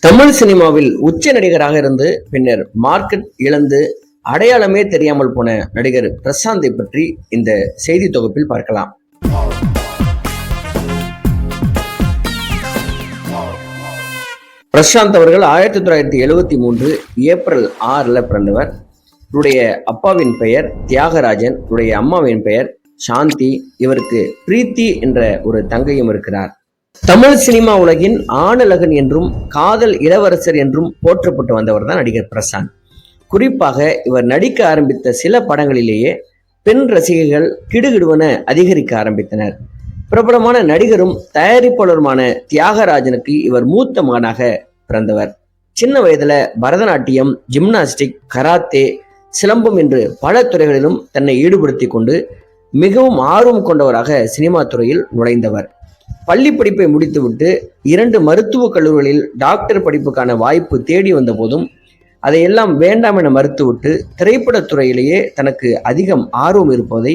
தமிழ் சினிமாவில் உச்ச நடிகராக இருந்து பின்னர் மார்க்கெட் இழந்து அடையாளமே தெரியாமல் போன நடிகர் பிரசாந்தை பற்றி இந்த செய்தி தொகுப்பில் பார்க்கலாம். பிரசாந்த் அவர்கள் 1973 ஏப்ரல் 6 பிறந்தவர். இவருடைய அப்பாவின் பெயர் தியாகராஜன், இவருடைய அம்மாவின் பெயர் சாந்தி. இவருக்கு பிரீத்தி என்ற ஒரு தங்கையும் இருக்கிறார். தமிழ் சினிமா உலகின் ஆணழகன் என்றும் காதல் இளவரசர் என்றும் போற்றப்பட்டு வந்தவர் தான் நடிகர் பிரசாந்த். குறிப்பாக இவர் நடிக்க ஆரம்பித்த சில படங்களிலேயே பெண் ரசிகர்கள் கிடுகிடுவன அதிகரிக்க ஆரம்பித்தனர். பிரபலமான நடிகரும் தயாரிப்பாளருமான தியாகராஜனுக்கு இவர் மூத்த மகனாக பிறந்தவர். சின்ன வயதுல பரதநாட்டியம், ஜிம்னாஸ்டிக், கராத்தே, சிலம்பம் என்று பல துறைகளிலும் தன்னை ஈடுபடுத்தி கொண்டு மிகவும் ஆர்வம் கொண்டவராக சினிமா துறையில் நுழைந்தவர். பள்ளி படிப்பை முடித்துவிட்டு 2 மருத்துவக் கல்லூரிகளில் டாக்டர் படிப்புக்கான வாய்ப்பு தேடி வந்த போதும் அதையெல்லாம் வேண்டாம் என மறுத்துவிட்டு திரைப்படத் துறையிலேயே தனக்கு அதிகம் ஆர்வம் இருப்பதை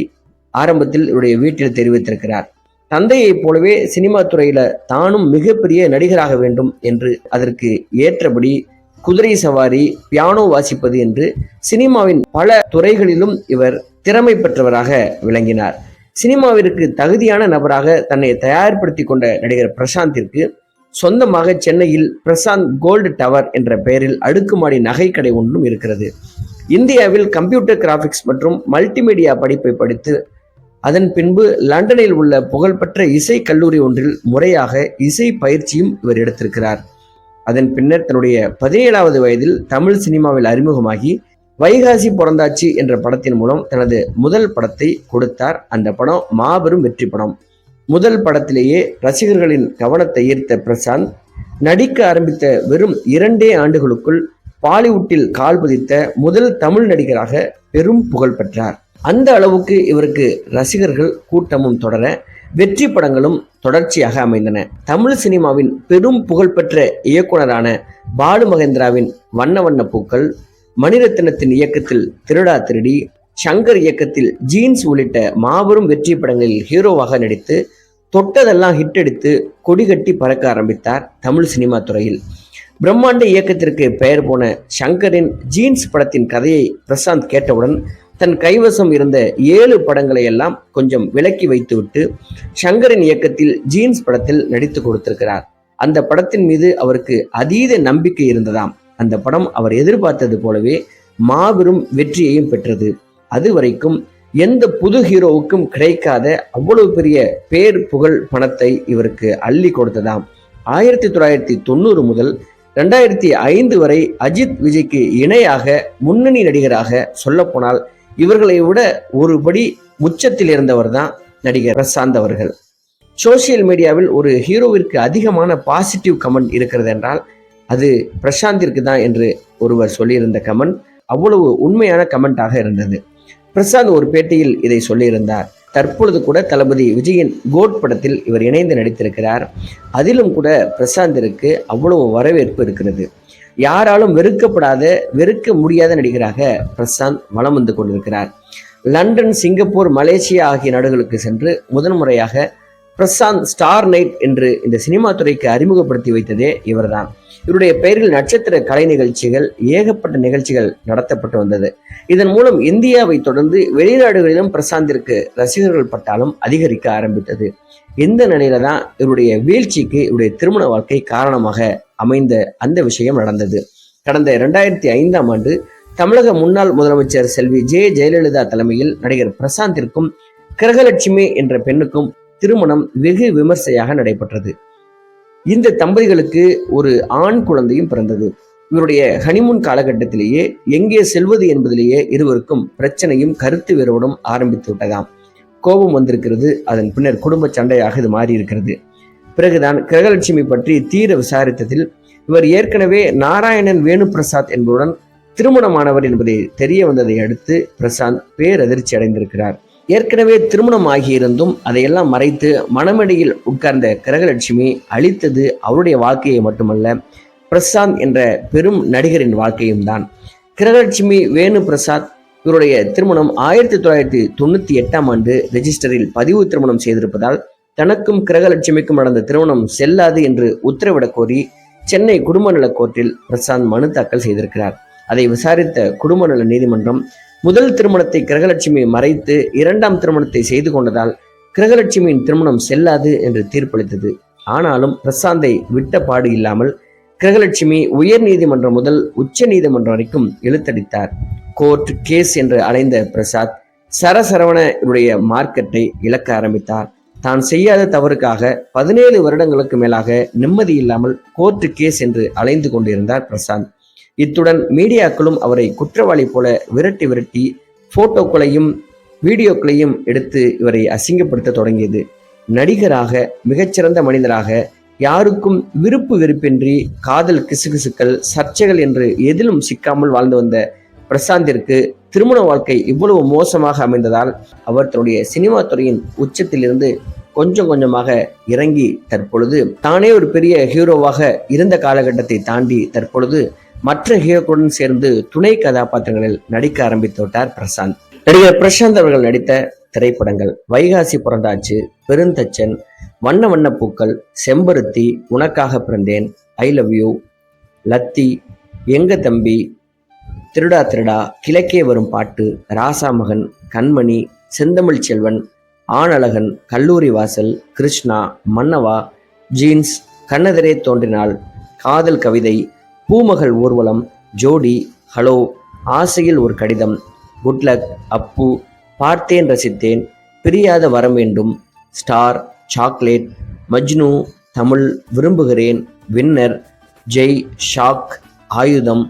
ஆரம்பத்தில் இவருடைய வீட்டில் தெரிவித்திருக்கிறார். தந்தையைப் போலவே சினிமா துறையில தானும் மிகப்பெரிய நடிகராக வேண்டும் என்று அதற்கு ஏற்றபடி குதிரை சவாரி, பியானோ வாசிப்பது என்று சினிமாவின் பல துறைகளிலும் இவர் திறமை பெற்றவராக விளங்கினார். சினிமாவிற்கு தகுதியான நபராக தன்னை தயார்படுத்தி கொண்ட நடிகர் பிரசாந்திற்கு சொந்தமாக சென்னையில் பிரசாந்த் கோல்டு டவர் என்ற பெயரில் அடுக்குமாடி நகைக்கடை ஒன்றும் இருக்கிறது. இந்தியாவில் கம்ப்யூட்டர் கிராபிக்ஸ் மற்றும் மல்டிமீடியா படிப்பை படித்து அதன் பின்பு லண்டனில் உள்ள புகழ்பெற்ற இசை கல்லூரி ஒன்றில் முறையாக இசை பயிற்சியும் இவர் எடுத்திருக்கிறார். அதன் பின்னர் தன்னுடைய 17வது வயதில் தமிழ் சினிமாவில் அறிமுகமாகி வைகாசி பிறந்தாச்சு என்ற படத்தின் மூலம் தனது முதல் படத்தை கொடுத்தார். அந்த படம் மாபெரும் வெற்றி படம். முதல் படத்திலேயே ரசிகர்களின் கவனத்தை ஈர்த்த பிரசாந்த் நடிக்க ஆரம்பித்த வெறும் 2 ஆண்டுகளுக்குள் பாலிவுட்டில் கால் பதித்த முதல் தமிழ் நடிகராக பெரும் புகழ் பெற்றார். அந்த அளவுக்கு இவருக்கு ரசிகர்கள் கூட்டமும் தொடர வெற்றி படங்களும் தொடர்ச்சியாக அமைந்தன. தமிழ் சினிமாவின் பெரும் புகழ்பெற்ற இயக்குனரான பாலு மகேந்திராவின் வண்ண வண்ண பூக்கள், மணிரத்னத்தின் இயக்கத்தில் திருடா திருடி, சங்கர் இயக்கத்தில் ஜீன்ஸ் உள்ளிட்ட மாபெரும் வெற்றி படங்களில் ஹீரோவாக நடித்து தொட்டதெல்லாம் ஹிட் அடித்து கொடிகட்டி பறக்க ஆரம்பித்தார் தமிழ் சினிமா துறையில். பிரம்மாண்ட இயக்கத்திற்கு பெயர் போன சங்கரின் ஜீன்ஸ் படத்தின் கதையை பிரசாந்த் கேட்டவுடன் தன் கைவசம் இருந்த 7 படங்களை எல்லாம் கொஞ்சம் விலக்கி வைத்துவிட்டு சங்கரின் இயக்கத்தில் ஜீன்ஸ் படத்தில் நடித்து கொடுத்திருக்கிறார். அந்த படத்தின் மீது அவருக்கு அதீத நம்பிக்கை இருந்ததாம். அந்த படம் அவர் எதிர்பார்த்தது போலவே மாபெரும் வெற்றியையும் பெற்றது. அதுவரைக்கும் எந்த புது ஹீரோவுக்கும் கிடைக்காத அவ்வளவு பெரிய பேர் புகழ் பணத்தை இவருக்கு அள்ளி கொடுத்ததாம். 1990 முதல் 2005 வரை அஜித், விஜய்க்கு இணையாக முன்னணி நடிகராக சொல்லப்போனால் இவர்களை விட ஒருபடி உச்சத்தில் இருந்தவர் தான் நடிகர் பிரசாந்த் அவர்கள். சோசியல் மீடியாவில் ஒரு ஹீரோவிற்கு அதிகமான பாசிட்டிவ் கமெண்ட் இருக்கிறது என்றால் அது பிரசாந்திற்கு தான் என்று ஒருவர் சொல்லியிருந்த கமெண்ட் அவ்வளவு உண்மையான கமெண்டாக இருந்தது. பிரசாந்த் ஒரு பேட்டியில் இதை சொல்லியிருந்தார். தற்பொழுது கூட தளபதி விஜயின் கோட் படத்தில் இவர் இணைந்து நடித்திருக்கிறார். அதிலும் கூட பிரசாந்திற்கு அவ்வளவு வரவேற்பு இருக்கிறது. யாராலும் வெறுக்கப்படாத, வெறுக்க முடியாத நடிகராக பிரசாந்த் வலம் வந்து கொண்டிருக்கிறார். லண்டன், சிங்கப்பூர், மலேசியா ஆகிய நாடுகளுக்கு சென்று முதன்முறையாக பிரசாந்த் ஸ்டார் நைட் என்று இந்த சினிமா துறைக்கு அறிமுகப்படுத்தி வைத்ததே இவர்தான். இவருடைய பெயரில் நட்சத்திர கலை நிகழ்ச்சிகள், ஏகப்பட்ட நிகழ்ச்சிகள் நடத்தப்பட்டு வந்தது. இதன் மூலம் இந்தியாவை தொடர்ந்து வெளிநாடுகளிலும் பிரசாந்திற்கு ரசிகர்கள் பட்டாலும் அதிகரிக்க ஆரம்பித்தது. இந்த நிலையில தான் இவருடைய வீழ்ச்சிக்கு இவருடைய திருமண வாழ்க்கை காரணமாக அமைந்த அந்த விஷயம் நடந்தது. கடந்த 2005ஆம் ஆண்டு தமிழக முன்னாள் முதலமைச்சர் செல்வி ஜெயலலிதா தலைமையில் நடிகர் பிரசாந்திற்கும் கிரகலட்சுமி என்ற பெண்ணுக்கும் திருமணம் வெகு விமர்சையாக நடைபெற்றது. இந்த தம்பதிகளுக்கு ஒரு ஆண் குழந்தையும் பிறந்தது. இவருடைய ஹனிமூன் காலகட்டத்திலேயே எங்கே செல்வது என்பதிலேயே இருவருக்கும் பிரச்சனையும் கருத்து வேறுபாடும் ஆரம்பித்து விட்டதாம். கோபம் வந்திருக்கிறது. அதன் பின்னர் குடும்ப சண்டையாக இது மாறி இருக்கிறது. பிறகுதான் கிரகலட்சுமி பற்றி தீர விசாரித்ததில் இவர் ஏற்கனவே நாராயணன் வேணுபிரசாத் என்பவருடன் திருமணமானவர் என்பதை தெரிய வந்ததை அடுத்து பிரசாந்த் பேரதிர்ச்சி அடைந்திருக்கிறார். ஏற்கனவே திருமணம் ஆகியிருந்தும் அதையெல்லாம் மறைத்து மணமேடையில் உட்கார்ந்த கிரகலட்சுமி அழித்தது அவருடைய வாழ்க்கையை மட்டுமல்ல, பிரசாந்த் என்ற பெரும் நடிகரின் வாழ்க்கையும் தான். கிரகலட்சுமி வேணு பிரசாத் இவருடைய திருமணம் 1998ஆம் ஆண்டு ரெஜிஸ்டரில் பதிவு திருமணம் செய்திருப்பதால் தனக்கும் கிரகலட்சுமிக்கும் நடந்த திருமணம் செல்லாது என்று உத்தரவிடக் கோரி சென்னை குடும்ப நல கோர்ட்டில் பிரசாந்த் மனு தாக்கல் செய்திருக்கிறார். அதை விசாரித்த குடும்ப நல நீதிமன்றம் முதல் திருமணத்தை கிரகலட்சுமி மறைத்து 2ஆம் திருமணத்தை செய்து கொண்டதால் கிரகலட்சுமியின் திருமணம் செல்லாது என்று தீர்ப்பளித்தது. ஆனாலும் பிரசாந்தை விட்ட பாடு இல்லாமல் கிரகலட்சுமி உயர் நீதிமன்றம் முதல் உச்ச நீதிமன்றம் வரைக்கும் இழுத்தடித்தார். கோர்ட் கேஸ் என்று அலைந்த பிரசாத் சரசரவணனுடைய மார்க்கெட்டை இழக்க ஆரம்பித்தார். தான் செய்யாத தவறுக்காக 17 வருடங்களுக்கு மேலாக நிம்மதி இல்லாமல் கோர்ட் கேஸ் என்று அலைந்து கொண்டிருந்தார் பிரசாந்த். இத்துடன் மீடியாக்களும் அவரை குற்றவாளி போல விரட்டி விரட்டி போட்டோக்களையும் வீடியோக்களையும் எடுத்து இவரை அசிங்கப்படுத்த தொடங்கியது. நடிகராக மிகச்சிறந்த மனிதராக யாருக்கும் விருப்பு வெறுப்பின்றி காதல் கிசுகிசுக்கள் சர்ச்சைகள் என்று எதிலும் சிக்காமல் வாழ்ந்து வந்த பிரசாந்திற்கு திருமண வாழ்க்கை இவ்வளவு மோசமாக அமைந்ததால் அவர் தன்னுடைய சினிமா துறையின் உச்சத்திலிருந்து கொஞ்சம் கொஞ்சமாக இறங்கி தற்பொழுது தானே ஒரு பெரிய ஹீரோவாக இருந்த காலகட்டத்தை தாண்டி தற்பொழுது மற்ற ஹீரோக்களுடன் சேர்ந்து துணை கதாபாத்திரங்களில் நடிக்க ஆரம்பித்து விட்டார் பிரசாந்த். நடிகர் பிரசாந்த் அவர்கள் நடித்த திரைப்படங்கள் வைகாசி பிறந்தாச்சு, பெருந்தச்சன், வண்ண வண்ண பூக்கள், செம்பருத்தி, உனக்காக பிறந்தேன், ஐ லவ் யூ, லத்தி, எங்க தம்பி, திருடா திருடா, கிழக்கே வரும் பாட்டு, ராசாமகன், கண்மணி, செந்தமிழ் செல்வன், ஆணழகன், கல்லூரி வாசல், கிருஷ்ணா, மன்னவா, ஜீன்ஸ், கண்ணெதிரே தோன்றினாள், காதல் கவிதை, பூமகள் ஊர்வலம், ஜோடி, ஹலோ, ஆசையில் ஒரு கடிதம், குட்லக், அப்பு, பார்த்தேன் ரசித்தேன், பிரியாத வரம் வேண்டும், ஸ்டார், சாக்லேட், மஜ்னு, தமிழ், விரும்புகிறேன், வின்னர், ஜெய், ஷாக், ஆயுதம்,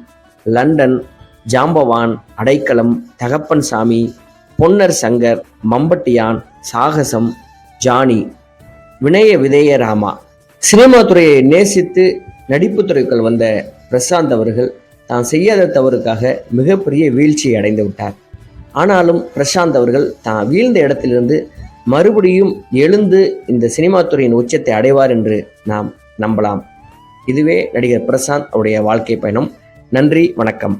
லண்டன், ஜாம்பவான், அடைக்கலம், தகப்பன் சாமி, பொன்னர் சங்கர், மம்பட்டியான், சாகசம், ஜானி, வினய விதேய ராமா. சினிமா துறையை நேசித்து நடிப்பு துறைக்குள் வந்த பிரசாந்த் அவர்கள் தான் செய்யாத தவறுக்காக மிகப்பெரிய வீழ்ச்சியை அடைந்து விட்டார். ஆனாலும் பிரசாந்த் அவர்கள் தான் வீழ்ந்த இடத்திலிருந்து மறுபடியும் எழுந்து இந்த சினிமா துறையின் உச்சத்தை அடைவார் என்று நாம் நம்பலாம். இதுவே நடிகர் பிரசாந்த் அவருடைய வாழ்க்கை பயணம். நன்றி, வணக்கம்.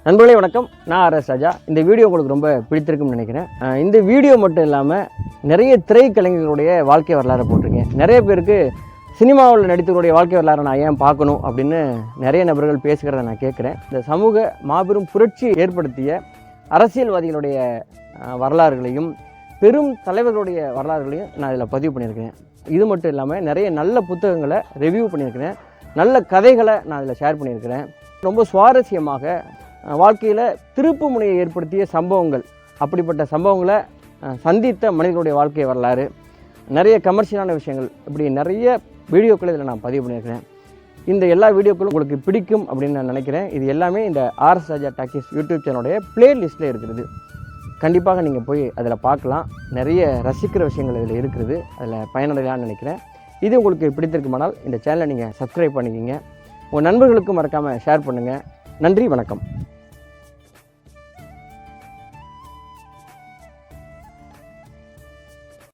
நண்பர்களே வணக்கம், நான் ஆர்எஸ் ராஜா. இந்த வீடியோ உங்களுக்கு ரொம்ப பிடித்திருக்கும்னு நினைக்கிறேன். இந்த வீடியோ மட்டும் இல்லாமல் நிறைய திரைக்கலைஞர்களுடைய வாழ்க்கை வரலாறை போட்டிருக்கேன். நிறைய பேருக்கு சினிமாவில் நடித்தவருடைய வாழ்க்கை வரலாறை நான் ஏன் பார்க்கணும் அப்படின்னு நிறைய நபர்கள் பேசுகிறத நான் கேட்குறேன். இந்த சமூக மாபெரும் புரட்சி ஏற்படுத்திய அரசியல்வாதிகளுடைய வரலாறுகளையும் பெரும் தலைவர்களுடைய வரலாறுகளையும் நான் இதில் பதிவு பண்ணியிருக்கிறேன். இது மட்டும் இல்லாமல் நிறைய நல்ல புத்தகங்களை ரிவ்யூ பண்ணியிருக்கிறேன். நல்ல கதைகளை நான் இதில் ஷேர் பண்ணியிருக்கிறேன். ரொம்ப சுவாரஸ்யமாக வாழ்க்கையில் திருப்பு முனையை ஏற்படுத்திய சம்பவங்கள், அப்படிப்பட்ட சம்பவங்களை சந்தித்த மனிதர்களுடைய வாழ்க்கை வரலாறு, நிறைய கமர்ஷியலான விஷயங்கள், இப்படி நிறைய வீடியோக்களை இதில் நான் பதிவு பண்ணியிருக்கிறேன். இந்த எல்லா வீடியோக்களும் உங்களுக்கு பிடிக்கும் அப்படின்னு நான் நினைக்கிறேன். இது எல்லாமே இந்த ஆர்எஸ் ராஜா டாக்கீஸ் யூடியூப் சேனலுடைய பிளேலிஸ்ட்டில் இருக்கிறது. கண்டிப்பாக நீங்கள் போய் அதில் பார்க்கலாம். நிறைய ரசிக்கிற விஷயங்கள் இதில் இருக்கிறது. அதில் பயனடையலான்னு நினைக்கிறேன். இது உங்களுக்கு பிடித்திருக்குமானால் இந்த சேனலை நீங்கள் சப்ஸ்கிரைப் பண்ணிக்கிங்க. உங்கள் நண்பர்களுக்கும் மறக்காமல் ஷேர் பண்ணுங்கள். நன்றி, வணக்கம்.